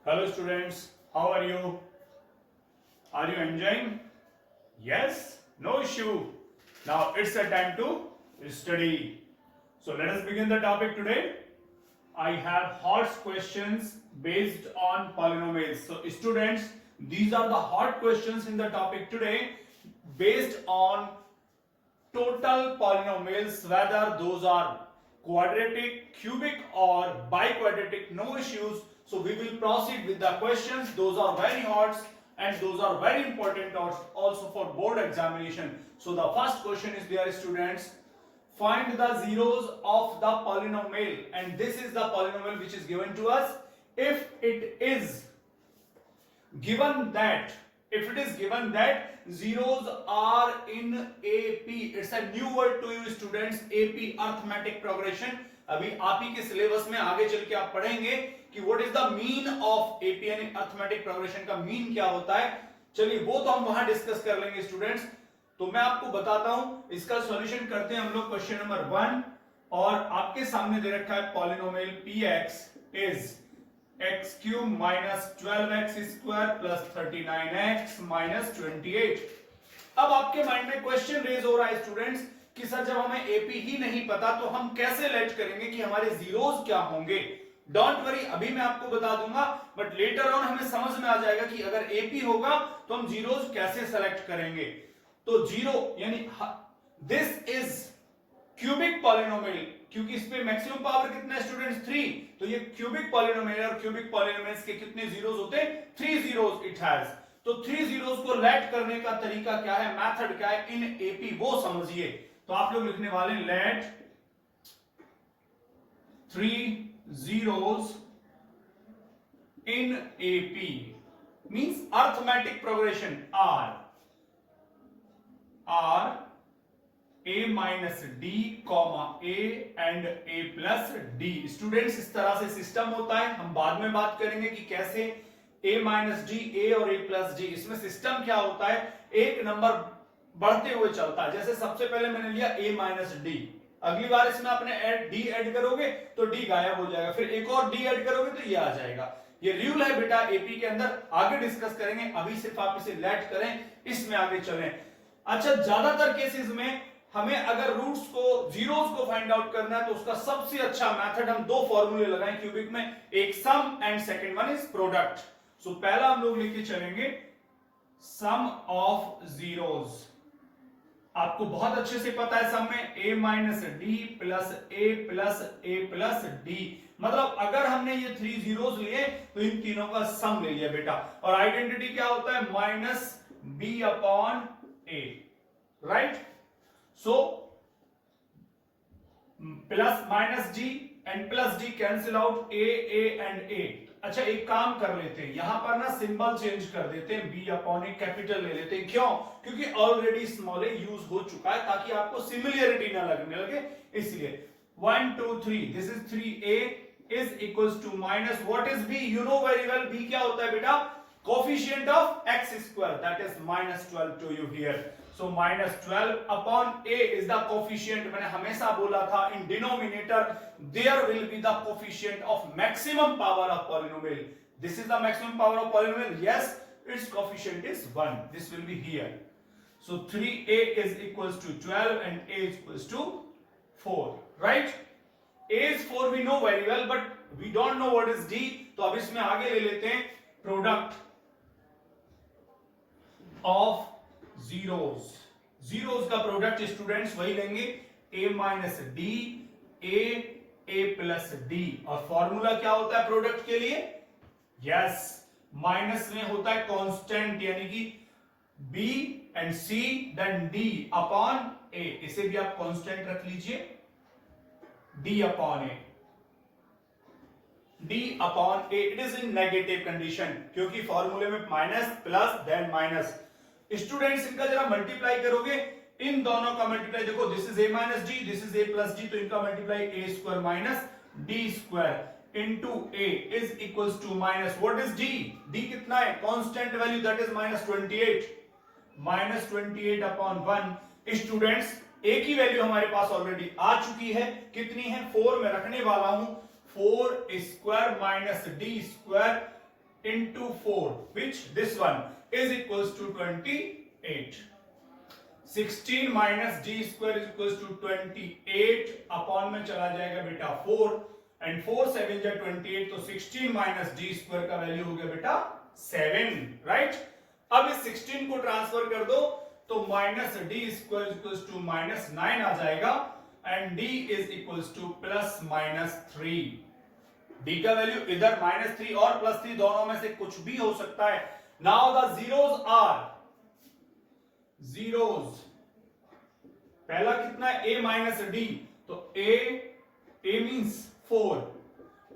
Hello students, how are you? Are you enjoying? Yes? No issue. Now it's a time to study. So let us begin the topic today. I have hot questions based on polynomials. So students, these are the hot questions in the topic today based on total polynomials, whether those are quadratic, cubic or biquadratic, no issues. So we will proceed with the questions. Those are very hot and those are very important also for board examination. So the first question is there, students. Find the zeros of the polynomial, and this is the polynomial which is given to us. If it is given that zeros are in AP, it's a new word to you students, AP arithmetic progression. अभी आप ही के syllabus में आगे चल के आप पढ़ेंगे कि what is the mean of AP यानी अर्थमेटिक प्रोग्रेशन का मीन क्या होता है. चलिए वो तो हम वहां डिस्कस कर लेंगे स्टूडेंट्स. तो मैं आपको बताता हूं, इसका सॉल्यूशन करते हैं हम लोग. क्वेश्चन नंबर 1 और आपके सामने दे रखा है polynomial px is x cube minus 12x square plus 39x minus 28. अब आपके माइंड में क्वेश्चन रेज हो रहा है स्टूडेंट्स कि सर जब हमें एपी ही नहीं पता तो हम कैसे लेट करेंगे कि हमारे जीरोस क्या होंगे. डोंट वरी, अभी मैं आपको बता दूंगा, बट लेटर ऑन हमें समझ में आ जाएगा कि अगर एपी होगा तो हम जीरोस कैसे सेलेक्ट करेंगे. तो जीरो यानी दिस इज क्यूबिक पॉलिनोमियल, क्योंकि इस पे मैक्सिमम पावर कितना है स्टूडेंट्स 3. तो ये क्यूबिक पॉलिनोमियल और क्यूबिक पॉलिनोमियल्स के कितने जीरोस होते हैं? 3 जीरोस इट हैज. तो 3 जीरोस को लेट करने का तरीका क्या है, मेथड क्या है इन एपी, वो समझिए. तो आप लोग लिखने वाले late 3 zeros in AP means arithmetic progression R A minus D comma A and A plus D. Students इस तरह से सिस्टम होता है, हम बाद में बात करेंगे कि कैसे A minus D, A और A plus D. इसमें सिस्टम क्या होता है, एक नंबर बढ़ते हुए चलता है. जैसे सबसे पहले मैंने लिया a माइनस डी, अगली बार इसमें आपने डी ऐड करोगे तो डी गायब हो जाएगा, फिर एक और डी ऐड करोगे तो ये आ जाएगा. ये रूल है बेटा एपी के अंदर, आगे डिस्कस करेंगे. अभी सिर्फ आप इसे लेट करें, इसमें आगे चलें. अच्छा, ज्यादातर केसेस में हमें अगर रूट्स को, जीरोस को फाइंड आउट करना है तो उसका सबसे अच्छा मेथड, हम दो फॉर्मूले लगाएं क्यूबिक में, एक sum and second one is product. So पहला हम लोग लेके चलेंगे सम ऑफ जीरोस. आपको बहुत अच्छे से पता है सम में a minus d plus A plus D. मतलब अगर हमने ये 3 जीरोस लिए तो इन तीनों का सम ले लिया बेटा. और आइडेंटिटी क्या होता है, minus B upon A, right. So plus minus D and plus D cancel out, A and A. अच्छा, एक काम कर लेते हैं, यहां पर ना सिंबल चेंज कर देते हैं, बी अपॉन ए कैपिटल ले लेते हैं. क्यों? क्योंकि ऑलरेडी स्मॉल ए यूज हो चुका है, ताकि आपको सिमिलरिटी ना लगने लगे, इसलिए. 1 2 3, this is 3a is equals to minus what is b, you know very well, b क्या होता है बेटा, coefficient of x square, that is minus 12 to you here. So minus 12 upon a is the coefficient. मैंने हमेशा बोला था in denominator there will be the coefficient of maximum power of polynomial. This is the maximum power of polynomial. Yes, its coefficient is 1. This will be here. So 3a is equals to 12 and a is equals to 4. Right? A is 4 we know very well, but we don't know what is d. तो अब इसमें आगे ले लेते हैं product of zeros. Zeros का product students वही लेंगे, a minus D, A plus D. और फॉर्मूला क्या होता है प्रोडक्ट के लिए? यस, माइनस में होता है कांस्टेंट, यानी कि b and c then d upon a. इसे भी आप कांस्टेंट रख लीजिए, d upon a. d upon a, it is in negative condition, क्योंकि फॉर्मूले में minus plus then minus. Students इनका जरा मल्टीप्लाई करोगे, इन दोनों का मल्टीप्लाई देखो, this is a minus d, this is a plus d, तो इनका multiply a square minus d square into a is equals to minus what is d, d कितना है, constant value, that is minus 28, minus 28 upon 1. Students a की value हमारे पास already आ चुकी है, कितनी है, 4 में रखने वाला हूं, 4 square minus d square into 4, which this one is equals to 28. 16 minus d square is equals to 28 upon में चला जाएगा बेटा 4 एंड 4 7 जा 28, तो 16 माइनस डी स्क्वायर का वैल्यू हो गया बेटा 7, राइट। अब इस 16 को ट्रांसफर कर दो तो minus d square equals to minus 9 आ जाएगा and d is equals to plus minus 3। d का वैल्यू इधर माइनस 3 और प्लस 3 दोनों में से कुछ भी हो सकता है। Now the zeros are zeros, पहला कितना है a माइनस डी, तो a means 4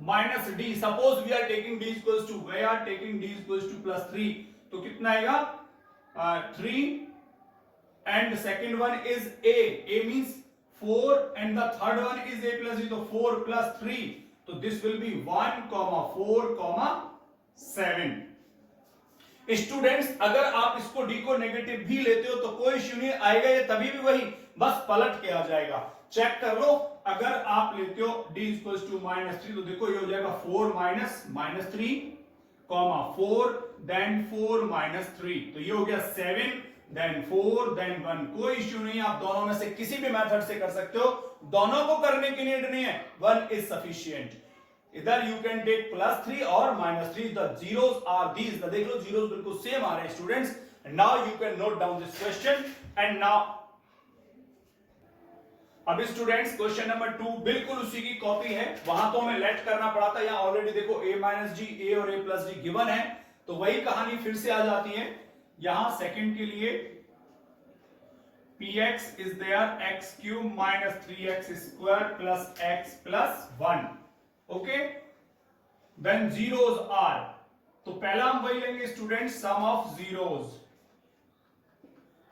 minus d, suppose we are taking d equals to, we are taking d equals to plus 3, तो कितना आएगा 3 and second one is a means 4 and the third one is a plus d, तो 4 plus 3, तो this will B 1, 4, 7। Students अगर आप इसको d को negative भी लेते हो तो कोई इश्यू नहीं आएगा, ये तभी भी वही बस पलट के आ जाएगा। चेक कर लो, अगर आप लेते हो d इक्वल्स टू माइनस 3, तो देखो ये हो जाएगा 4 माइनस 3 4 देन 4 माइनस 3, तो ये हो गया 7 देन 4 देन 1। कोई इश्यू नहीं, आप दोनों में से किसी भी मेथड से कर सकते हो, दोनों को करने की नीड नहीं है, 1 इज सफिशिएंट। इधर यू कैन टेक प्लस 3 और minus 3, the zeros are these, देख लो जीरोस बिल्कुल सेम आ रहे हैं students. Now you can note down this question and now अब स्टूडेंट्स क्वेश्चन नंबर 2 बिल्कुल उसी की कॉपी है, वहां तो हमें लेट करना पड़ा था, यहाँ ऑलरेडी देखो a माइनस जी, a और a प्लस जी गिवन है, तो वही कहानी फिर से आ जाती है। यहां सेकंड के लिए px is there x cube minus 3x square plus x plus 1, okay. Then zeros are, तो पहला हम वही लेंगे student, sum of zeros,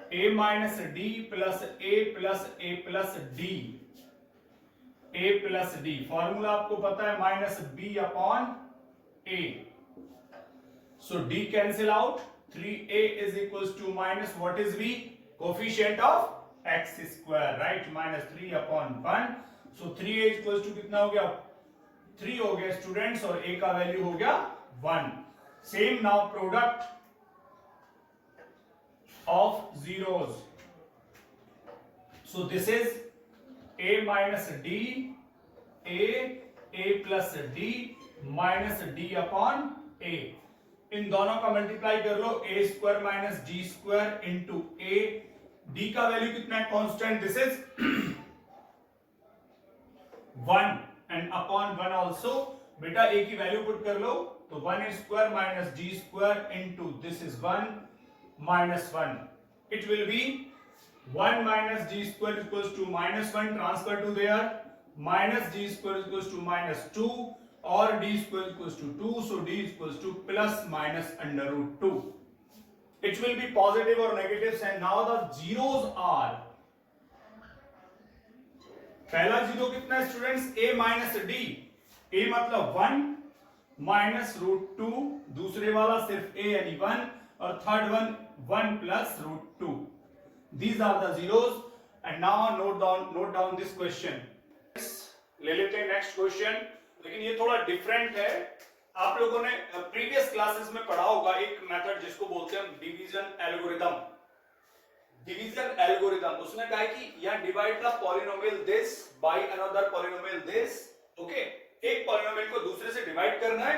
a minus d plus a plus d, formula आपको पता है minus b upon a, so d cancel out, 3a is equals to minus what is b, coefficient of x square, right, minus 3 upon 1, so 3a equals to कितना हो गया 3 हो गया students, और a का वैल्यू हो गया 1। Same now product of zeros, so this is a minus d, a plus d minus d upon a, इन दोनों का मल्टीप्लाई कर लो, a square minus d square into a, d का वैल्यू कितना है constant, this is 1 and upon 1 also, बेटा a की value put कर लो, तो 1 square minus d square into this is 1 minus 1, it will be 1 minus d square equals to minus 1, transfer to there, minus d square equals to minus 2 or d square equals to 2, so d equals to plus minus under root 2. It will be positive or negatives, and now the zeros are, पहला zero कितना है students, a minus d, a मतलब 1 minus root 2, दूसरे वाला सिर्फ a यानी 1, और third one 1 plus root 2. These are the zeros, and now note down this question. ले लेते हैं नेक्स्ट क्वेश्चन, लेकिन ये थोड़ा डिफरेंट है। आप लोगों ने प्रीवियस क्लासेस में पढ़ा होगा एक मेथड जिसको बोलते हैं डिवीजन एल्गोरिथम। डिवीजन एल्गोरिथम, उसने कहा है कि यहाँ divide the polynomial this by another polynomial this, okay, एक पॉलिनोमियल को दूसरे से डिवाइड करना है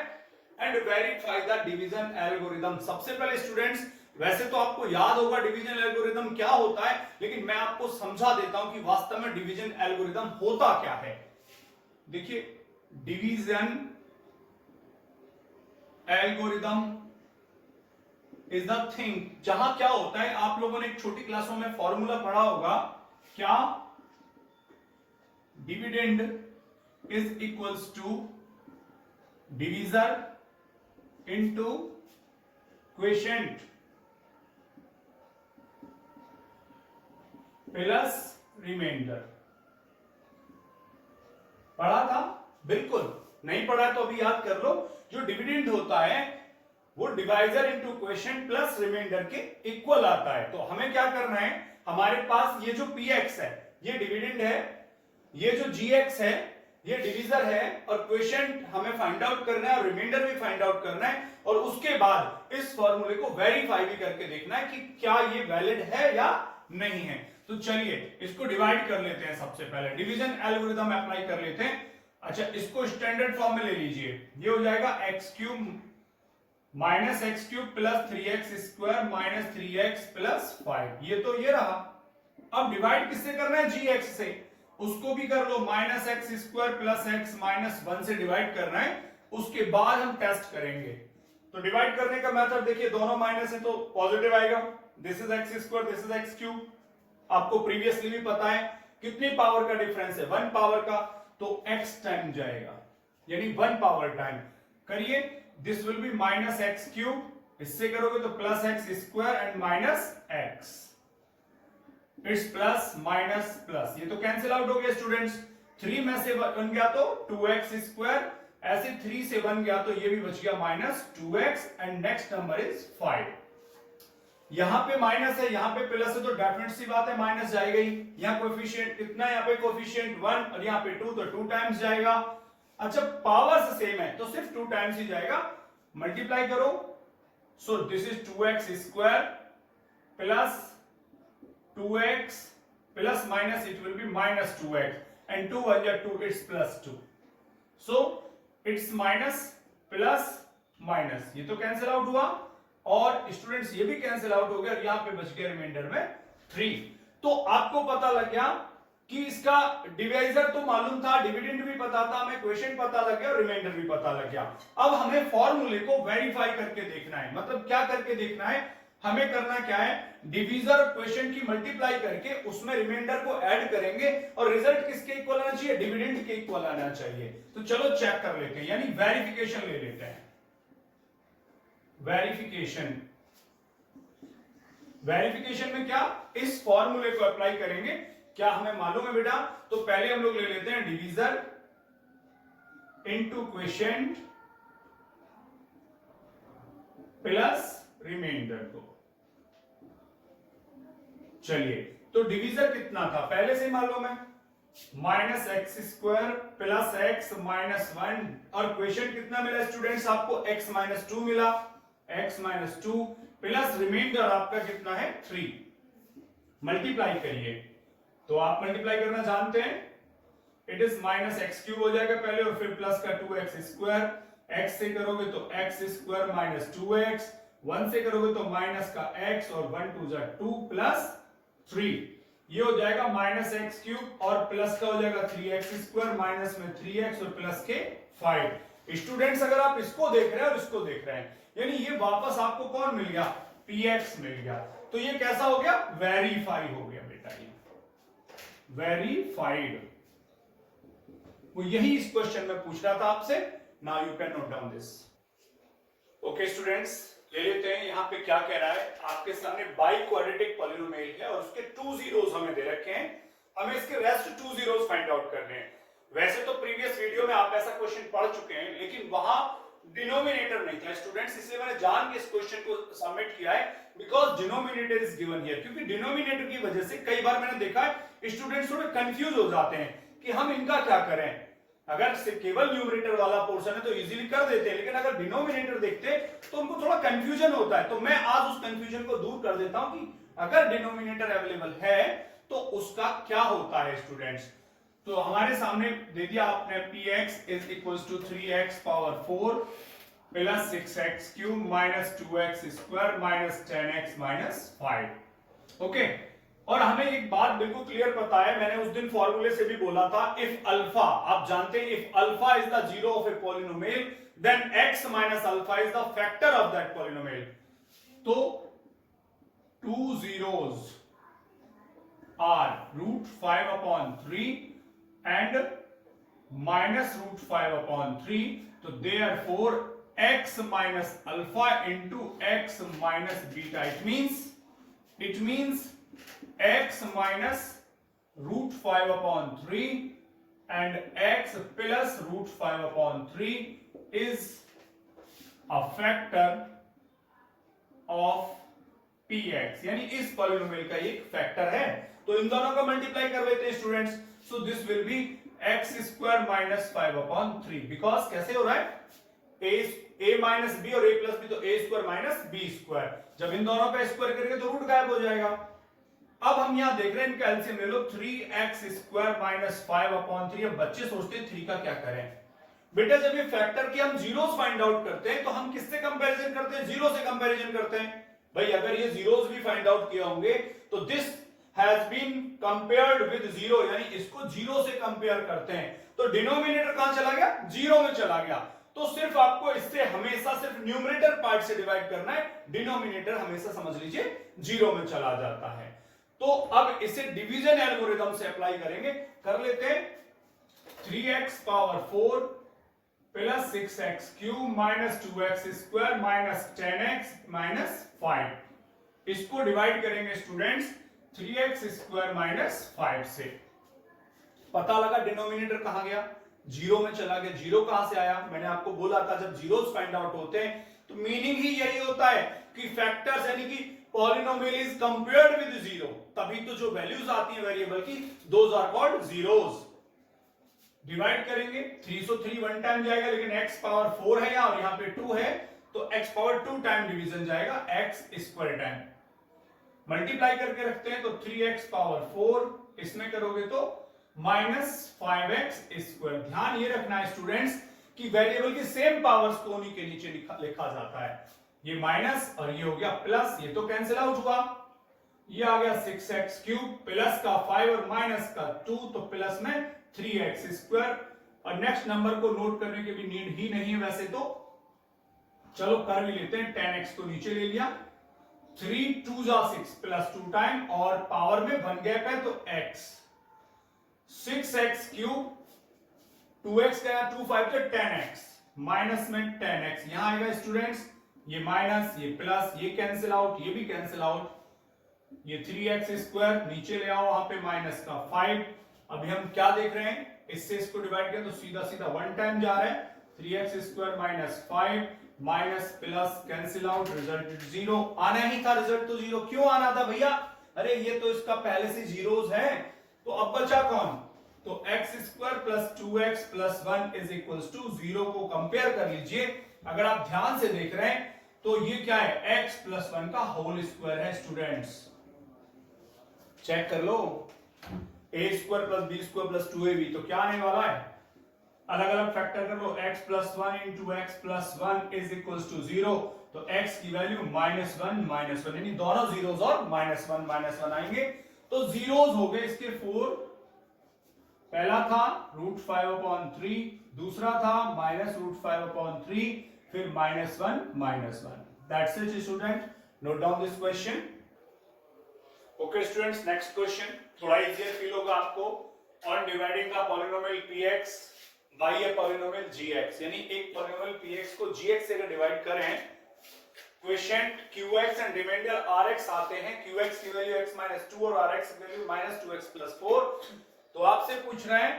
and verify the division algorithm. सबसे पहले स्टूडेंट्स, वैसे तो आपको याद होगा डिवीजन एल्गोरिथम क्या होता है, लेकिन मैं आपको समझा देता हूं कि वास्तव में डिवीजन एल्गोरिथम होता क्या है। देखिए, division algorithm is the thing जहां क्या होता है, आप लोगों ने एक छोटी क्लासों में फॉर्मूला पढ़ा होगा, क्या, dividend is equals to divisor into quotient plus reminder. पढ़ा था? बिल्कुल नहीं पढ़ा तो अभी याद कर लो। जो डिविडेंड होता है वो divisor into quotient plus reminder के इक्वल आता है। तो हमें क्या करना है, हमारे पास ये जो px है ये डिविडेंड है, ये जो gx है ये डिवीजर है और क्वेश्चन हमें फाइंड आउट करना है और रिमाइंडर भी फाइंड आउट करना है और उसके बाद इस फॉर्मूले को वेरीफाई भी करके देखना है कि क्या ये वैलिड है या नहीं है। तो चलिए इसको डिवाइड कर लेते हैं। सबसे पहले डिवीजन एल्गोरिथम अप्लाई कर लेते हैं। अच्छा, इसको स्टैंडर्ड फॉर्म में ले लीजिए। ये हो जाएगा x cube minus x cube plus 3x square minus 3x plus 5। ये तो ये रहा। अब डिवाइड किससे करना है? gx से। उसको भी कर लो, minus X square plus X minus 1 से डिवाइड करना है। उसके बाद हम टेस्ट करेंगे। तो डिवाइड करने का मेथड देखिए, दोनों माइनस है तो पॉजिटिव आएगा। This is x square, this is x cube. आपको प्रीवियसली भी पता है कितनी पावर का डिफरेंस है, 1 पावर का, तो x टाइम जाएगा, यानी 1 पावर टाइम। करिए, this will be minus x cube, इससे करोगे तो plus x square and minus x. It's plus minus plus, ये तो कैंसिल आउट हो गया स्टूडेंट्स। 3 में से बन गया तो 2x स्क्वायर, ऐसे 3 से बन गया तो ये भी बच गया minus 2x and next number is 5। यहां पे माइनस है, यहां पे प्लस है, तो डेफिनेट सी बात है माइनस जाएगा ही। यहां कोएफिशिएंट कितना है? यहां पे कोएफिशिएंट 1 और यहां पे 2, तो 2 टाइम्स जाएगा। अच्छा, पावर से सेम है तो सिर्फ 2 टाइम्स ही जाएगा। मल्टीप्लाई करो, so this is 2x square plus 2x plus minus it will be minus 2x and 2 1 जा 2, it's plus 2। So it's minus plus minus, ये तो कैंसिल आउट हुआ और स्टूडेंट्स ये भी कैंसिल आउट हो गया और यहां पे बच गया रिमाइंडर में 3। तो आपको पता लग गया कि इसका डिवाइजर तो मालूम था, डिविडेंड भी पता था, हमें क्वेश्चन पता लग गया और रिमाइंडर भी पता लग गया। अब हमें फॉर्मूले को वेरीफाई करके देखना है। मतलब क्या करके देखना है? हमें करना क्या है? डिवीजर क्वेश्चन की मल्टीप्लाई करके उसमें रिमाइंडर को ऐड करेंगे और रिजल्ट किसके इक्वल आना चाहिए? डिविडेंड के इक्वल आना चाहिए। तो चलो चेक कर लेते हैं, यानी वेरिफिकेशन ले लेते हैं। वेरिफिकेशन, वेरिफिकेशन में क्या? इस फॉर्मूले को अप्लाई करेंगे। क्या हमें मालूम है बेटा? तो पहले हम लोग ले लेते हैं divisor into quotient plus reminder को। चलिए, तो डिवीजर कितना था पहले से मालूम है, minus X square plus X minus 1, और क्वेश्चन कितना मिला स्टूडेंट्स आपको? x माइनस 2 मिला, x माइनस 2 प्लस रिमाइंडर आपका कितना है? 3। मल्टीप्लाई करिए, तो आप मल्टीप्लाई करना जानते हैं, it is minus x cube हो जाएगा पहले और फिर प्लस का 2x स्क्वायर। x से करोगे तो x स्क्वायर माइनस 2x, 1 से करोगे तो माइनस का x और 1 2 जा 2 प्लस 3, ये हो जाएगा माइनस एक्स क्यूब और प्लस का हो जाएगा 3x स्क्वायर, माइनस में 3x और प्लस के 5। स्टूडेंट्स अगर आप इसको देख रहे हैं और इसको देख रहे हैं, यानी ये वापस आपको कौन मिल गया? px मिल गया। तो ये कैसा हो गया? वेरीफाई हो गया बेटा, ये वेरीफाइड। वो यही इस क्वेश्चन में पूछ रहा था आपसे। Now you can note down this. Okay students, ले लेते हैं। यहां पे क्या कह रहा है आपके सामने? बाई क्वाड्रेटिक पॉलिनोमियल है और उसके 2 जीरोस हमें दे रखे हैं, हमें इसके रेस्ट 2 जीरोस फाइंड आउट करने हैं। वैसे तो प्रीवियस वीडियो में आप ऐसा क्वेश्चन पढ़ चुके हैं, लेकिन वहां डिनोमिनेटर नहीं था स्टूडेंट्स, इसलिए मैंने जान के इस क्वेश्चन को सबमिट किया है, because denominator is given here. क्योंकि डिनोमिनेटर की वजह से कई बार मैंने देखा है स्टूडेंट्स थोड़े कंफ्यूज हो जाते हैं कि हम इनका क्या करें। अगर केवल न्यूमरेटर वाला पोर्शन है तो इजीली कर देते हैं, लेकिन अगर डिनोमिनेटर देखते हैं तो उनको थोड़ा कंफ्यूजन होता है। तो मैं आज उस कंफ्यूजन को दूर कर देता हूं कि अगर डिनोमिनेटर अवेलेबल है तो उसका क्या होता है स्टूडेंट्स। तो हमारे सामने दे दिया आपने px is equals to 3x power 4 plus 6x cube minus 2x square minus 10x minus 5। Okay, और हमें एक बात बिल्कुल क्लियर पता है, मैंने उस दिन फॉर्मूले से भी बोला था, इफ अल्फा, आप जानते हैं if alpha is the zero of a polynomial then x minus alpha is the factor of that polynomial. तो 2 zeros are √5/3 and minus √5/3, so therefore x minus alpha into x minus beta, it means x minus √5/3 and x plus √5/3 is a factor of px, यानी इस polynomial का एक factor है। तो इन दोनों का multiply कर लेते हैं students. So this will B x square minus 5/3 because कैसे हो रहा है ए माइनस बी और ए प्लस बी, तो ए स्क्वायर माइनस बी स्क्वायर, जब इन दोनों का स्क्वायर करेंगे तो रूट गायब हो जाएगा। अब हम यहां देख रहे हैं इनका एलसीएम ले लो, 3x स्क्वायर माइनस 5/3। अब बच्चे सोचते हैं 3 का क्या करें। बेटा जब ये फैक्टर की हम जीरोस फाइंड आउट करते हैं तो हम किससे कंपैरिजन करते हैं, जीरो से कंपैरिजन करते हैं। भाई अगर ये जीरोस भी फाइंड आउट किए होंगे तो this has been compared with zero, यानी इसको जीरो से कंपेयर करते हैं, तो डिनोमिनेटर कहां चला गया, जीरो में चला गया। तो सिर्फ आपको इससे हमेशा सिर्फ न्यूमरेटर पार्ट से डिवाइड करना है, डिनोमिनेटर हमेशा समझ लीजिए जीरो में चला जाता है। तो अब इसे डिवीजन एल्गोरिथम से अप्लाई करेंगे, कर लेते हैं। 3x power 4 plus 6x cube minus 2x square minus 10x minus 5, इसको डिवाइड करेंगे स्टूडेंट्स 3x स्क्वायर माइनस 5 से। पता लगा डिनोमिनेटर कहां गया, जीरो में चला गया। जीरो कहां से आया, मैंने आपको बोला था जब जीरोस फाइंड आउट होते हैं तो मीनिंग ही यही होता है कि फैक्टर्स यानी कि polynomial is compared with zero, तभी तो जो वैल्यूज आती हैं वेरिएबल की those are called zeros. Divide करेंगे 303 वन टाइम जाएगा, लेकिन x पावर 4 है यहाँ और यहाँ पे 2 है, तो x पावर 2 टाइम डिवीजन जाएगा x स्क्वायर टाइम। मल्टीप्लाई करके रखते हैं तो 3x पावर 4, इसमें करोगे तो माइनस 5x स्क्वायर। ध्यान ये रखना है स्टूडेंट्स कि वेरिएबल की सेम पावर्स को उन्हीं के नीचे लिखा जाता है। ये माइनस और ये हो गया प्लस, ये तो कैंसिल आउट हुआ, ये आ गया 6x क्यूब प्लस का 5 और माइनस का 2, तो प्लस में 3x स्क्वायर। और नेक्स्ट नंबर को नोट करने की भी नीड ही नहीं है वैसे तो, चलो कर भी लेते हैं। 10x को नीचे ले लिया, 3 2 जा 6 प्लस 2 टाइम और पावर में 1 गैप है तो x, 6x क्यूब 2x का 2 5 तो 10x माइनस में 10x यहां आएगा स्टूडेंट्स, ये माइनस ये प्लस, ये कैंसिल आउट, ये भी कैंसिल आउट, ये 3x स्क्वायर नीचे ले आओ, वहां पे माइनस का 5। अभी हम क्या देख रहे हैं, इससे इसको डिवाइड करें तो सीधा सीधा 1 टाइम जा रहा है, 3x square minus 5 minus plus cancel out, result zero. आना ही था रिजल्ट तो जीरो, क्यों आना था भैया, अरे ये तो इसका पहले से जीरोस है, तो अब बचा कौन, तो x square plus 2x plus 1 is equals to 0 को कंपेयर कर लीजिए। अगर आप ध्यान से देख रहे हैं तो ये क्या है, x प्लस 1 का होल स्क्वायर है स्टूडेंट्स, चेक कर लो, a square plus b square plus 2ab, तो क्या आने वाला है, अलग अलग फैक्टर कर लो, x plus 1 into x plus 1 is equals to 0, तो x की वैल्यू -1 यानी दोनों जीरोस और -1 आएंगे, तो जीरोस हो गए इसके 4। पहला था √5/3, दूसरा था -√5/3, फिर -1 that's it student, note down this question. Okay students, next question थोड़ा इजियर फील होगा आपको। ऑन डिवाइडिंग का polynomial px by a polynomial gx, यानी एक पॉलिनोमियल px को gx से अगर डिवाइड करें, question qx and reminder rx आते हैं, qx की वैल्यू x -2 और rx की वैल्यू -2x + 4, तो आपसे पूछ रहे हैं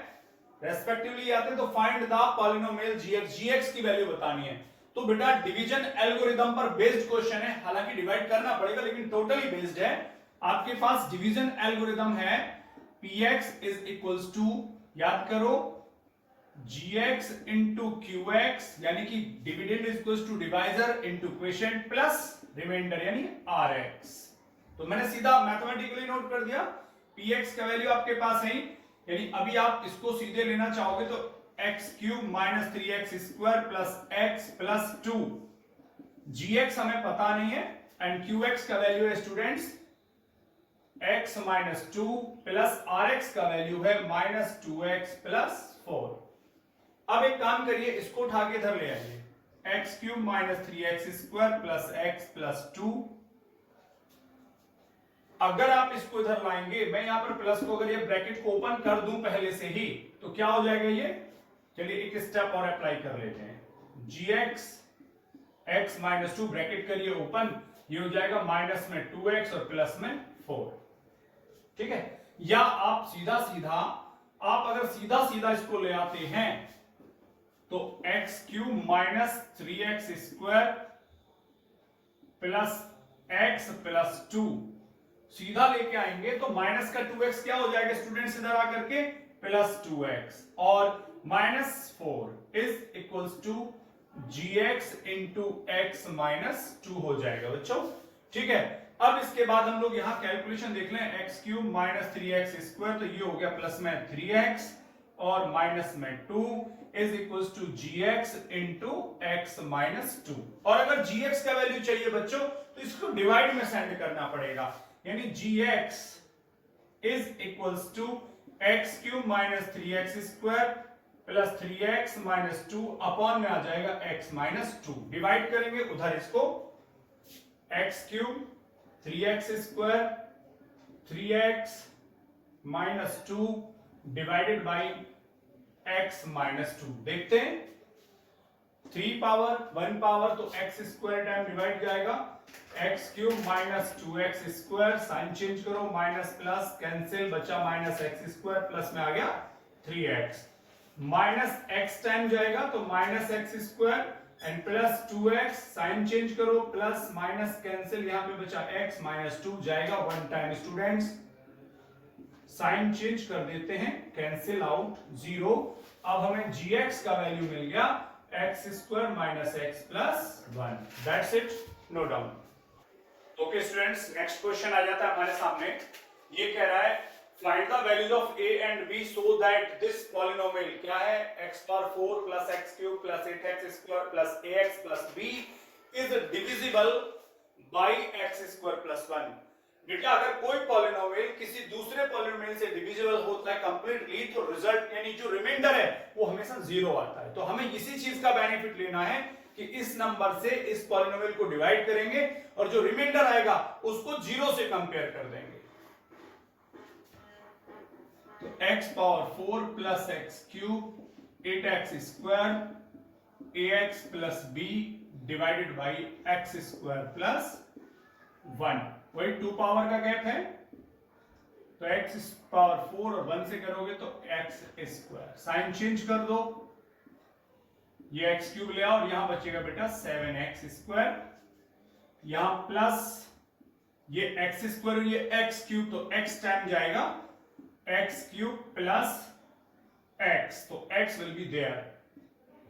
रेस्पेक्टिवली आते हैं, तो फाइंड द पॉलिनोमियल gx की वैल्यू बतानी है। तो बेटा डिवीजन एल्गोरिथम पर बेस्ड क्वेश्चन है, हालांकि डिवाइड करना पड़ेगा लेकिन टोटली बेस्ड है। आपके पास डिवीजन एल्गोरिथम है, px इज इक्वल्स टू, याद करो, gx इंटू qx, यानी कि dividend is equals to divisor into quotient plus reminder यानी rx। तो मैंने सीधा मैथमेटिकली नोट कर दिया, px का वैल्यू आपके पास है, यानी अभी आप इसको सीधे लेना चाहोगे तो x cube minus 3x square plus x plus 2, gx हमें पता नहीं है एंड qx का वैल्यू है students x minus 2 plus rx का वैल्यू है -2x प्लस 4। अब एक काम करिए, इसको उठा के इधर ले आइए, x cube minus 3x square plus x plus 2। अगर आप इसको इधर लाएंगे, मैं यहां पर प्लस को अगर ये ब्रैकेट को ओपन कर दूं पहले से ही, तो क्या हो जाएगा ये, चलिए एक स्टेप और अप्लाई कर लेते हैं, gx x -2 ब्रैकेट करिए ओपन, ये हो जाएगा माइनस में 2x और प्लस में 4, ठीक है। या आप सीधा सीधा, आप अगर सीधा सीधा इसको ले आते हैं तो x cube minus 3x square plus x plus 2 सीधा लेके आएंगे तो माइनस का 2x क्या हो जाएगा स्टूडेंट्स, इधर आकर के प्लस 2x और -4 is equals to gx into x minus 2 हो जाएगा बच्चों। ठीक है, अब इसके बाद हम लोग यहां कैलकुलेशन देख लें, x cube minus 3x square, तो ये हो गया प्लस में 3x और माइनस में 2 is equals to gx into x minus 2। और अगर gx का वैल्यू चाहिए बच्चों तो इसको डिवाइड में सेंड करना पड़ेगा, यानी gx is equals to x cube minus 3x square plus 3x minus 2 upon में आ जाएगा x माइनस 2। डिवाइड करेंगे उधर इसको, x cube 3x square 3x minus 2 divided by x minus 2। देखते हैं 3 पावर 1 पावर तो x स्क्वायर टाइम डिवाइड जाएगा, x cube minus 2x square, sign change करो, माइनस प्लस कैंसिल, बचा माइनस x स्क्वायर, प्लस में आ गया 3x, माइनस x टाइम जाएगा तो minus x square and plus 2x, sign change करो, प्लस माइनस कैंसिल, यहां पे बचा x माइनस 2 जाएगा 1 टाइम। स्टूडेंट्स साइन चेंज कर देते हैं, कैंसिल आउट 0। अब हमें gx का वैल्यू मिल गया x square minus x plus 1। That's it, no doubt. Okay students, next question आ जाता है हमारे सामने। ये कह रहा है find the values of a and b so that this polynomial क्या है, x power 4 plus x cube plus 8x square plus ax plus b is divisible by x square plus 1। बेटा अगर कोई पॉलिनोमियल किसी दूसरे पॉलिनोमियल से divisible होता है कंप्लीटली तो रिजल्ट यानी जो रिमाइंडर है वो हमेशा 0 आता है। तो हमें इसी चीज का बेनिफिट लेना है कि इस नंबर से इस पॉलिनोमियल को डिवाइड करेंगे और जो रिमाइंडर आएगा उसको 0 से कंपेयर कर देंगे। तो x power 4 plus x cube 8x square ax plus b divided by x square plus 1, वही 2 पावर का गैप है तो x पावर 4 और 1 से करोगे तो x स्क्वायर, साइन चेंज कर दो, ये x क्यूब ले आओ और यहां बचेगा बेटा 7x स्क्वायर, यहां प्लस ये x स्क्वायर ये x क्यूब तो x टाइम जाएगा x क्यूब प्लस x, तो x will be there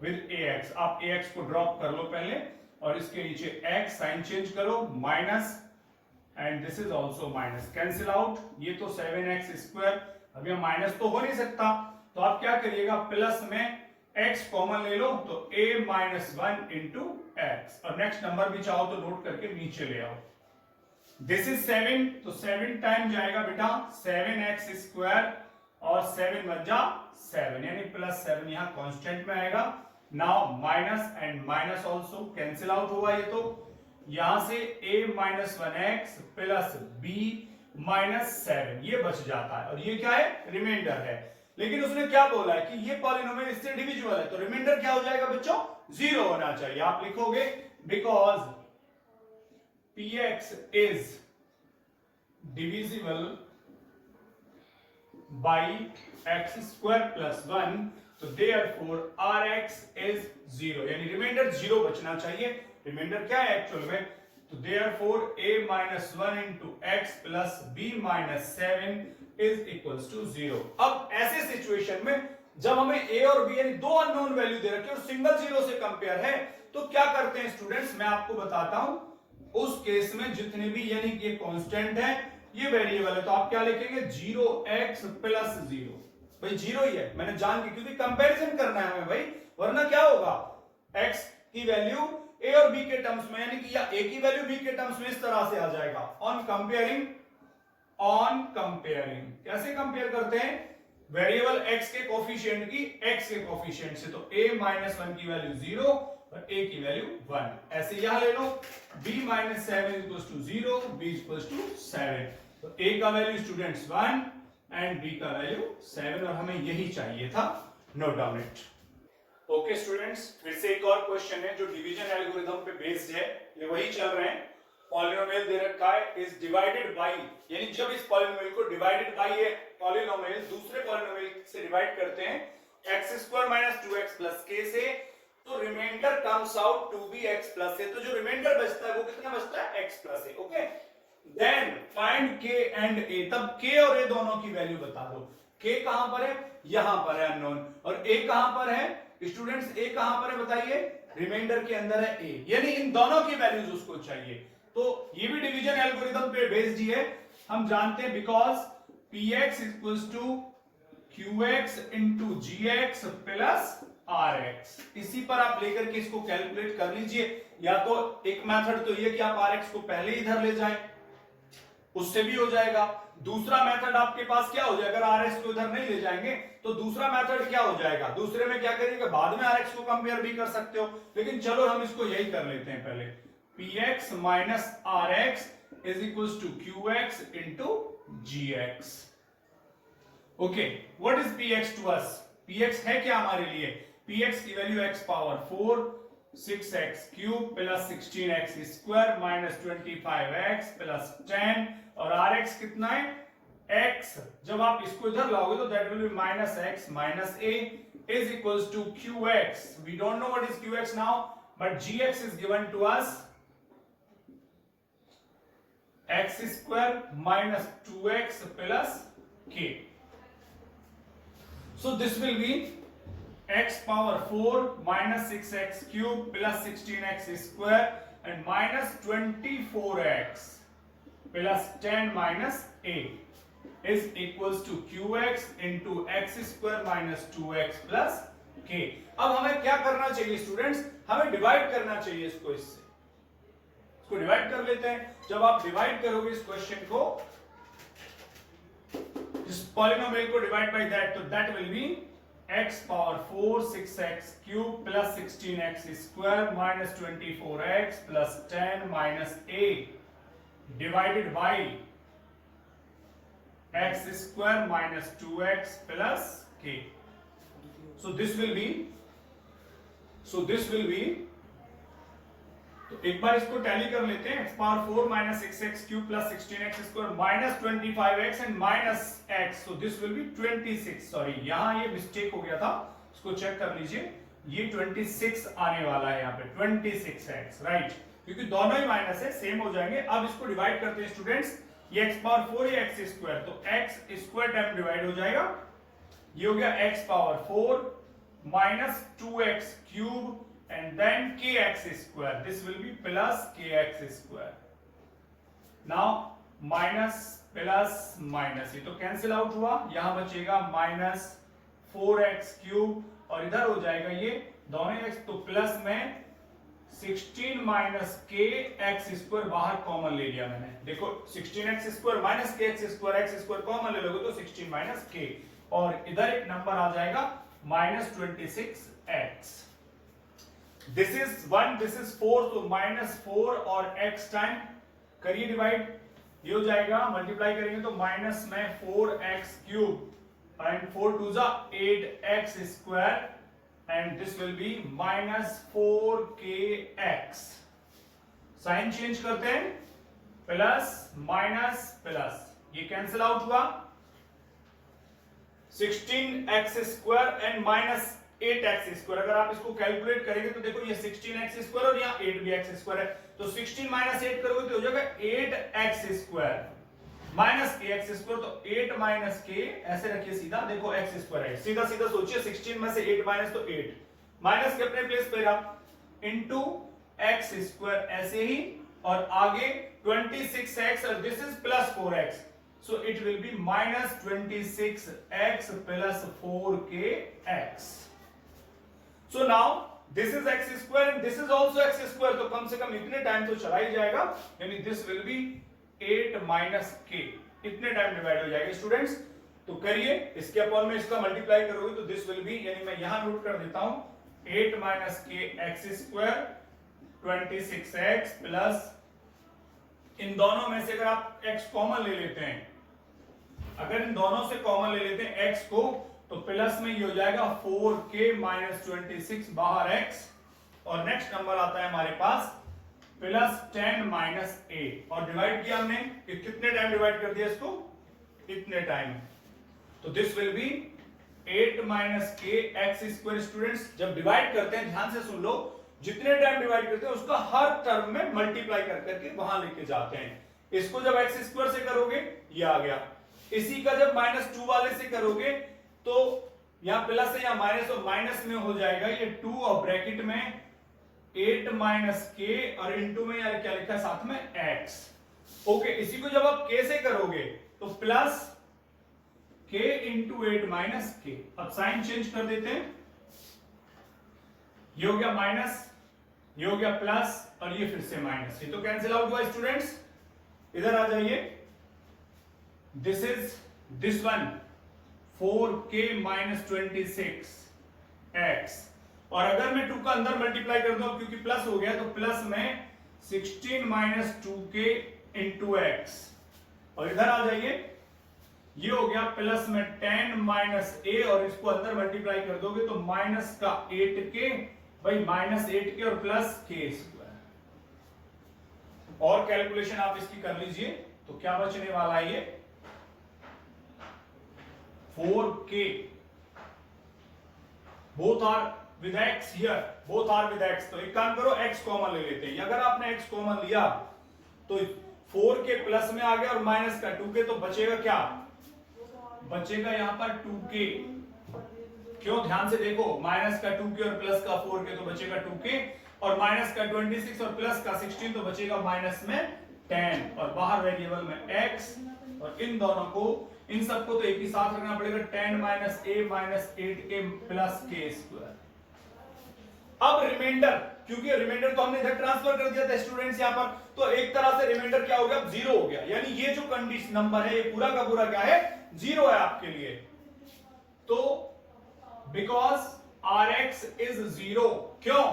with ax। आप ax को ड्रॉप कर लो पहले और इसके नीचे x, साइन चेंज करो, minus and this is also minus, cancel out, ये तो 7x स्क्वायर, अब यह माइनस तो हो नहीं सकता तो आप क्या करिएगा प्लस में x कॉमन ले लो तो a माइनस 1 इंटू एक्स, और नेक्स्ट नंबर भी चाहो तो नोट करके नीचे ले आओ। दिस इज 7 तो 7 टाइम जाएगा बेटा 7x स्क्वायर और 7 1 जा 7 यानी प्लस 7 यहां कांस्टेंट में आएगा। Now minus and minus also cancel out हुआ, ये तो यहां से a minus 1x plus b minus 7 ये बच जाता है और ये क्या है रिमाइंडर है। लेकिन उसने क्या बोला है कि ये पॉलिनोमियल इससे डिविजिबल है तो रिमाइंडर क्या हो जाएगा बच्चों 0 होना चाहिए। आप लिखोगे because px is divisible by x square plus 1 तो therefore rx इज 0 यानी रिमाइंडर 0 बचना चाहिए। रिमाइंडर क्या है एक्चुअल में, तो therefore a minus 1 into x plus b minus 7 is equals to 0। अब ऐसे सिचुएशन में जब हमें a और b यानी दो अननोन वैल्यू दे रखे और सिंगल जीरो से कंपेयर है तो क्या करते हैं स्टूडेंट्स, मैं आपको बताता हूं। उस केस में जितने भी यानी कि ये कांस्टेंट है ये वेरिएबल है तो आप क्या लिखेंगे 0x प्लस 0, भाई 0 ही है, मैंने जान के क्योंकि कंपैरिजन करना है हमें भाई, वरना क्या होगा x की वैल्यू a और b के टर्म्स में यानी कि या a की वैल्यू b के टर्म्स में इस तरह से आ जाएगा। ऑन कंपेयरिंग कैसे कंपेयर करते हैं, वेरिएबल x के कोफिशिएंट की x के कोफिशिएंट से, तो a माइनस 1 की वैल्यू 0 और a की वैल्यू 1, ऐसे यहां ले लो b minus 7 equals to 0, b equals to 7, तो a का वैल्यू स्टूडेंट्स 1 एंड b का वैल्यू 7 और हमें यही चाहिए था, note down it. Okay students, फिर से एक और क्वेश्चन है जो डिवीजन एल्गोरिथम पे बेस्ड है, ये वही चल रहे हैं। पॉलिनोमियल दे रखा है इज डिवाइडेड बाय, यानी जब इस पॉलिनोमियल को डिवाइडेड बाय ये पॉलिनोमियल दूसरे पॉलिनोमियल से डिवाइड करते हैं x square minus 2x plus k से, तो reminder comes out to be x plus a, तो जो रिमाइंडर बचता है वो कितना बचता है x plus a। Okay, then find k and a, तब k और a दोनों की वैल्यू बता दो। k कहां पर है, यहां पर है अननोन, और a कहां पर है स्टूडेंट्स, a कहां पर है बताइए, रिमाइंडर के अंदर है a, यानी इन दोनों की वैल्यूज उसको चाहिए। तो ये भी डिवीजन एल्गोरिथम पे बेस्ड ही है, हम जानते हैं because px equals to qx into gx plus rx, इसी पर आप लेकर के इसको कैलकुलेट कर लीजिए। या तो एक मेथड तो ये कि आप rx को पहले इधर ले जाएं, उससे भी हो जाएगा। दूसरा मेथड आपके पास क्या हो जाएगा, अगर rx को इधर नहीं ले जाएंगे तो दूसरा मेथड क्या हो जाएगा, दूसरे में क्या करिएगा, बाद में rx को कंपेयर भी कर सकते हो, लेकिन चलो हम इसको यही कर लेते हैं पहले। px minus rx is equals to qx into gx। Okay, what is px to us, px है क्या हमारे लिए, px की वैल्यू x पावर 4 6x क्यूब plus 16x square minus 25x plus 10, और rx कितना है x, जब आप इसको इधर लाओगे तो that will be minus x minus a is equals to qx, we don't know what is qx now but gx is given to us x square minus 2x plus k. So this will be x power 4 minus 6x cube plus 16x square and minus 24x plus 10 minus a is equals to qx into x square minus 2x plus k. अब हमें क्या करना चाहिए students, हमें divide करना चाहिए इसको, इसको डिवाइड कर लेते हैं। जब आप डिवाइड करोगे इस क्वेश्चन को, इस पॉलिनोमियल को डिवाइड बाय दैट, तो that will B x power 4 6x क्यूब plus 16x square minus 24x plus 10 minus a divided by x square minus 2x plus k. So this will be, तो एक बार इसको tally कर लेते हैं, x power 4 minus 6x क्यूब plus 16x square minus 25x and minus x, so this will be 26, sorry यहां ये mistake हो गया था, इसको चेक कर लीजिए, ये 26 आने वाला है यहाँ पे 26x, राइट, क्योंकि दोनों ही माइनस है, सेम हो जाएंगे। अब इसको डिवाइड करते हैं स्टूडेंट्स, ये x पावर 4 है x स्क्वायर, तो x स्क्वायर टाइम डिवाइड हो जाएगा, ये हो गया x power 4 minus 2x cube and then kx square, this will be plus kx square. Now minus plus minus, ये तो कैंसिल आउट हुआ, यहां बचेगा माइनस 4x क्यूब और इधर हो जाएगा ये दोनों x, तो प्लस में 16 माइनस के एक्स स्क्वायर बाहर कॉमन ले लिया मैंने, देखो 16x स्क्वायर माइनस के एक्स स्क्वायर कॉमन ले लोगे तो 16 माइनस के, और इधर एक नंबर आ जाएगा minus 26x। This is 1, this is 4, तो माइनस 4 और x टाइम करिए डिवाइड, ये हो जाएगा, मल्टीप्लाई करेंगे तो माइनस में 4x क्यूब एंड 4 टू जा 8x square and this will be minus 4kx। Sign change करते हैं, प्लस माइनस प्लस, ये कैंसिल आउट हुआ, 16x square and minus 8x square, अगर आप इसको कैलकुलेट करेंगे तो देखो ये 16x स्क्वायर और यहाँ 8 भी x स्क्वायर है, तो 16 माइनस 8 करोगे तो हो जाएगा 8x square minus kx square, तो 8 माइनस k, ऐसे रखिए सीधा, देखो x स्क्वायर है, सीधा सीधा सोचिए, 16 में से 8 माइनस तो 8 माइनस के अपने प्लेस पे रहा, इनटू x स्क्वायर ऐसे ही, और आगे 26x और this is plus 4x, so it will be minus 26x plus 4kx. So now this is x square and this is also x square, तो कम से कम इतने टाइम तो चला ही जाएगा, यानी this will be 8 minus k, इतने time divide हो जाएगा स्टूडेंट्स। तो करिए, इसके अपॉन में इसका मल्टीप्लाई करोगे तो this will be, यानी मैं यहां नोट कर देता हूं, 8 minus k x square 26x plus, इन दोनों में से अगर आप x कॉमन ले लेते हैं, अगर इन दोनों से कॉमन ले लेते हैं x को, तो प्लस में ये हो जाएगा 4k माइनस 26 बाहर x, और नेक्स्ट नंबर आता है हमारे पास प्लस 10 माइनस a, और डिवाइड किया हमने, कितने टाइम डिवाइड कर दिया इसको, इतने टाइम, तो this will B 8 minus k x square. Students जब डिवाइड करते हैं ध्यान से सुन लो, जितने टाइम डिवाइड करते हैं उसका हर टर्म में मल्टीप्लाई कर करके वहां लेके जाते हैं, इसको जब x स्क्वायर से करोगे ये आ गया, इसी का जब -2 वाले से करोगे तो यहां प्लस है या माइनस, और माइनस में हो जाएगा ये 2 और ब्रैकेट में 8 माइनस के और इनटू में यार क्या लिखा है साथ में x। ओके, इसी को जब आप k से करोगे तो प्लस k इंटू 8 माइनस के। अब साइन चेंज कर देते हैं, ये हो गया माइनस, ये हो गया प्लस और ये फिर से माइनस, ये तो कैंसिल आउट हुआ स्टूडेंट्स। इधर आ जाइए, this is this one 4k minus 26 x, और अगर मैं 2 का अंदर मल्टीप्लाई कर दूं क्योंकि प्लस हो गया तो प्लस में 16 माइनस 2k इंटू एक्स, और इधर आ जाइए, ये हो गया प्लस में 10 माइनस a, और इसको अंदर मल्टीप्लाई कर दोगे तो माइनस का 8k, भाई माइनस 8k और प्लस k स्क्वायर। और कैलकुलेशन आप इसकी कर लीजिए तो क्या बचने वाला है, ये 4k, both are with x here, both are with x, तो एक काम करो x कॉमन ले लेते हैं। अगर आपने x कॉमन लिया तो 4k प्लस में आ गया और माइनस का 2k, तो बचेगा क्या, बचेगा यहां पर 2k। क्यों, ध्यान से देखो, माइनस का 2k और प्लस का 4k तो बचेगा 2k, और माइनस का 26 और प्लस का 16 तो बचेगा माइनस में 10, और बाहर वेरिएबल में x, और इन दोनों को, इन सबको तो एक ही साथ रखना पड़ेगा, 10 minus a minus 8k plus k square. अब रिमाइंडर, क्योंकि रिमाइंडर तो हमने इधर ट्रांसफर कर दिया था स्टूडेंट्स यहां पर, तो एक तरह से रिमाइंडर क्या हो गया, अब 0 हो गया, यानी ये जो कंडीशन नंबर है ये पूरा का पूरा क्या है, 0 है आपके लिए। तो बिकॉज rx इज 0, क्यों,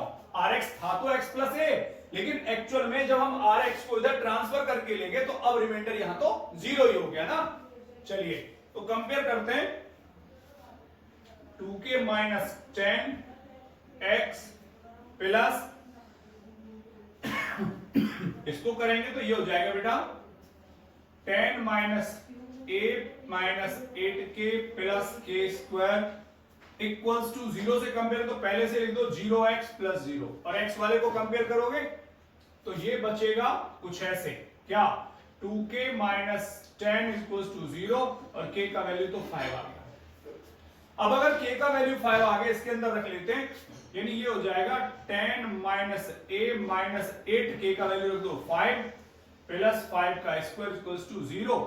rx था तो x प्लस a, लेकिन एक्चुअल में जब हम rx को इधर ट्रांसफर करके लेंगे तो अब रिमाइंडर यहां तो 0 ही हो गया ना। चलिए तो कंपेयर करते हैं, 2k माइनस 10x प्लस इसको करेंगे तो ये हो जाएगा बेटा 10 minus a minus 8k plus k square equals to 0 से कंपेयर, तो पहले से लिख दो 0x प्लस 0, और x वाले को कंपेयर करोगे तो ये बचेगा कुछ ऐसे, क्या, 2k माइनस 10 इक्वल्स टू 0, और k का वैल्यू तो 5 आ गया। अब अगर k का वैल्यू 5 आ गया, इसके अंदर रख लेते हैं, यानी ये हो जाएगा 10 माइनस a माइनस 8k का वैल्यू रख दो 5 प्लस 5 का स्क्वायर इक्वल्स टू 0,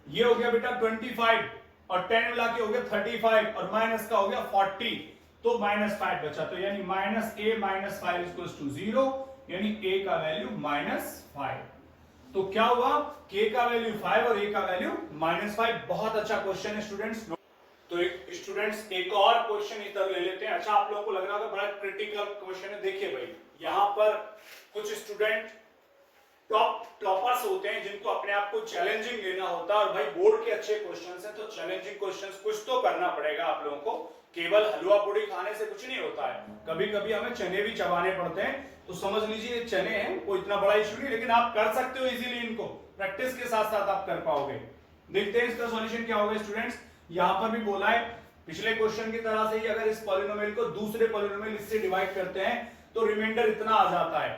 ये हो गया बेटा 25, और 10 मिला के हो गया 35, और माइनस का हो गया 40, तो माइनस 5 बचा, तो यानी minus a minus 5 equals to 0, यानी a का वैल्यू माइनस 5। तो क्या हुआ, k का वैल्यू 5 और a का वैल्यू माइनस 5। बहुत अच्छा क्वेश्चन है स्टूडेंट्स। तो स्टूडेंट्स एक और क्वेश्चन इधर ले लेते हैं। अच्छा, आप लोगों को लग रहा होगा बड़ा क्रिटिकल क्वेश्चन है। देखिए भाई, यहाँ पर कुछ स्टूडेंट टॉपर्स होते हैं जिनको अपने आप को चैलेंजिंग लेना होता है, और भाई बोर्ड के अच्छे क्वेश्चंस हैं तो चैलेंजिंग क्वेश्चंस कुछ तो करना पड़ेगा आप लोगों को। केवल हलवा पूड़ी खाने से कुछ नहीं होता है, कभी कभी हमें चने भी चबाने पड़ते हैं। तो समझ लीजिए ये चने हैं, कोई इतना बड़ा इशू नहीं, लेकिन आप कर सकते हो इजीली, इनको प्रैक्टिस के साथ साथ आप कर पाओगे। देखते हैं इसका सॉल्यूशन क्या होगा स्टूडेंट्स। यहां पर भी बोला है पिछले क्वेश्चन की तरह से ही, अगर इस पॉलिनोमियल को दूसरे पॉलिनोमियल इससे डिवाइड करते हैं तो रिमाइंडर इतना आ जाता है,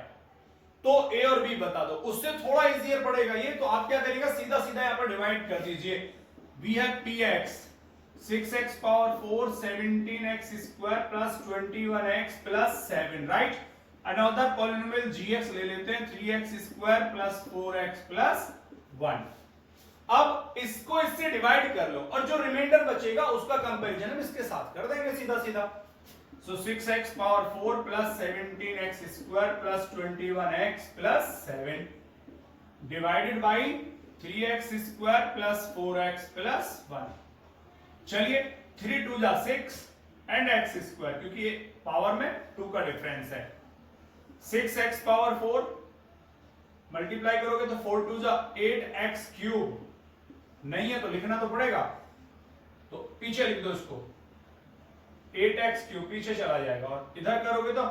तो a और b बता दो। उससे थोड़ा इजियर पड़ेगा ये, तो आप क्या करिएगा, सीधा सीधा यहां पर डिवाइड कर दीजिए। we have px 6x power 4 17x square plus 21x plus 7, right. Another polynomial gx ले लेते हैं, 3x square plus 4x plus 1। अब इसको इससे डिवाइड कर लो, और जो रिमाइंडर बचेगा उसका कंपैरिजन हम इसके साथ कर देंगे सीधा सीधा। So 6x power 4 plus 17x square plus 21x plus 7 divided by 3x square plus 4x plus 1। चलिए 3 2 जा 6 एंड x स्क्वायर, क्योंकि ये पावर में 2 का डिफरेंस है। 6x पावर 4 मल्टीप्लाई करोगे तो 4 2 जा 8x क्यूब, नहीं है तो लिखना तो पड़ेगा, तो पीछे लिख दो इसको, 8x क्यूब पीछे चला जाएगा, और इधर करोगे तो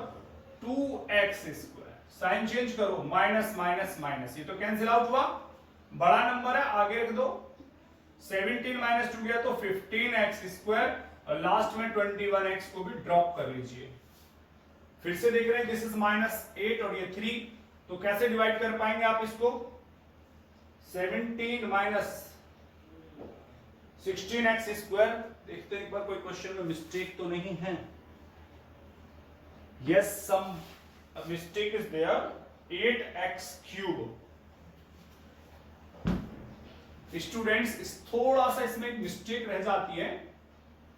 2x स्क्वायर, साइन चेंज करो, माइनस माइनस माइनस, ये तो कैंसिल आउट हुआ, बड़ा नंबर है आगे रख दो, 17 माइनस 2 गया तो 15x स्क्वायर, और लास्ट में 21x को भी ड्रॉप कर लीजिए। फिर से देख रहे हैं, दिस इज -8 और ये 3, तो कैसे डिवाइड कर पाएंगे आप इसको, 17 माइनस 16x स्क्वायर, देखते हैं एक बार कोई क्वेश्चन में मिस्टेक तो नहीं है। Yes, some mistake is there. 8x cube. Students थोड़ा सा इसमें एक मिस्टेक रह जाती है,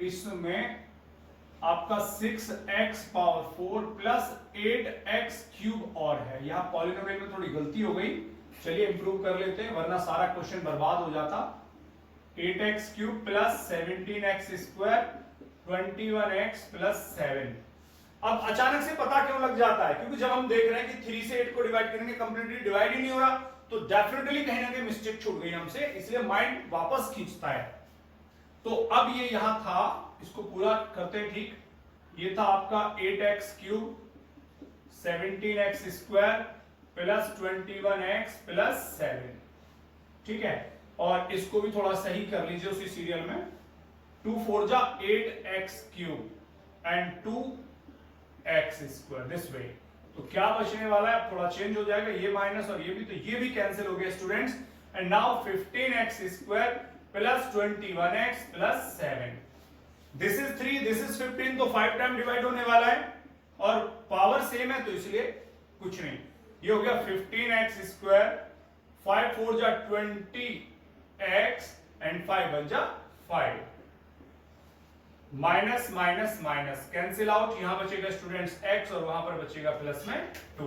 इसमें आपका 6x power 4 plus 8x cube और है, यहां पॉलिनोमियल में थोड़ी गलती हो गई। चलिए इंप्रूव कर लेते हैं, वरना सारा क्वेश्चन बर्बाद हो जाता। 8x cube plus 17x square 21x plus 7। अब अचानक से पता क्यों लग जाता है? क्योंकि जब हम देख रहे हैं कि 3 से 8 को डिवाइड करेंगे कंप्लीटली डिवाइड ही नहीं हो रहा, तो डेफिनेटली कहीं ना कहीं मिस्टेक छूट गई हमसे, इसलिए माइंड वापस खींचता है। तो अब ये यहां था, इसको पूरा करते हैं ठीक। ये था आपका 8x cube 17x square plus 21x plus 7, ठीक है। और इसको भी थोड़ा सही कर लीजिए उसी सीरियल में। 2 4 जा 8x cube and 2x square this way. तो क्या बचने वाला है? थोड़ा चेंज हो जाएगा, ये माइनस और ये भी, तो ये भी कैंसिल हो गया students. And now 15x square plus 21x plus 7। This is 3, this is 15, तो 5 टाइम डिवाइड होने वाला है और पावर सेम है तो इसलिए कुछ नहीं। ये हो गया 15x स्क्वायर, 5 4 जा 20x एंड 5 1 जा 5। Minus minus minus cancel out, यहां बचेगा स्टूडेंट्स x और वहां पर बचेगा प्लस में 2।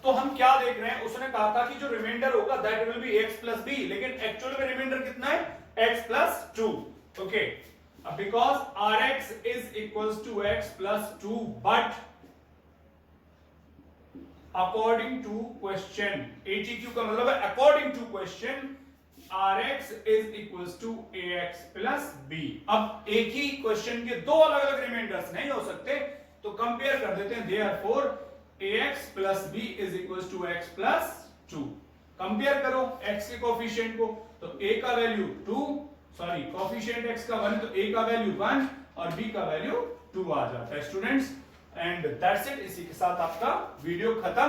तो हम क्या देख रहे हैं? उसने कहा था कि जो रिमाइंडर होगा that will B x plus b, लेकिन एक्चुअल में रिमाइंडर कितना है? x plus 2। Okay, because Rx is equals to x plus 2, but according to question, ATQ का मतलब है according to question, Rx is equals to ax plus b। अब एक ही question के दो अलग अलग रिमाइंडर्स नहीं हो सकते, तो कंपेयर कर देते हैं। therefore ax plus b is equals to x plus 2। Compare करो x के कोफिशिएंट को, तो a का वैल्यू 2, सॉरी कोफिशिएंट x का 1, तो a का वैल्यू 1 और b का वैल्यू 2 आ जाता है स्टूडेंट्स। एंड दैट्स इट, इसी के साथ आपका वीडियो खत्म।